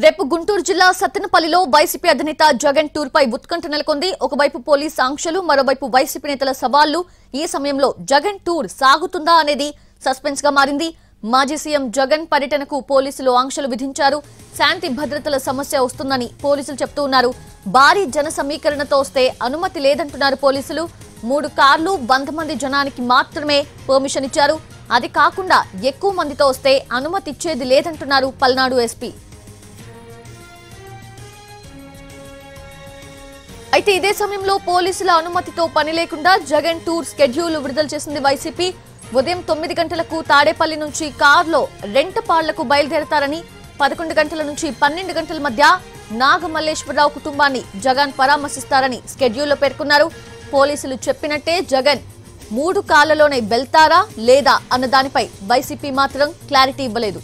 రేపు గుంటూరు జిల్లా సత్తెనపల్లిలో వైసీపీ అధినేత జగన్ టూర్ పై ఉత్కంఠ నెలకొంది. ఒకవైపు పోలీస్ ఆంక్షలు, మరోవైపు వైసీపీ నేతల సవాళ్లు. ఈ సమయంలో జగన్ టూర్ సాగుతుందా అనేది సస్పెన్స్ గా మారింది. మాజీ సీఎం జగన్ పర్యటనకు పోలీసులు ఆంక్షలు విధించారు. శాంతి భద్రతల సమస్య వస్తుందని పోలీసులు చెప్తూ ఉన్నారు. భారీ జన సమీకరణతో వస్తే అనుమతి లేదంటున్నారు పోలీసులు. 3 కార్లు 100 మంది జనానికి మాత్రమే పర్మిషన్ ఇచ్చారు. అది కాకుండా ఎక్కువ మందితో వస్తే అనుమతి ఇచ్చేది లేదంటున్నారు పల్నాడు ఎస్పీ. అయితే ఇదే సమయంలో పోలీసుల అనుమతితో పని లేకుండా జగన్ టూర్ స్కెడ్యూల్ విడుదల చేసింది వైసీపీ. ఉదయం 9 గంటలకు తాడేపల్లి నుంచి కారులో రెంటపాళ్లకు బయలుదేరతారని, 11 గంటల నుంచి 12 గంటల మధ్య నాగమల్లేశ్వరరావు కుటుంబాన్ని జగన్ పరామర్శిస్తారని స్కెడ్యూల్లో పేర్కొన్నారు. పోలీసులు చెప్పినట్టే జగన్ 3 కార్లలోనే వెళ్తారా లేదా అన్న దానిపై వైసీపీ మాత్రం క్లారిటీ ఇవ్వలేదు.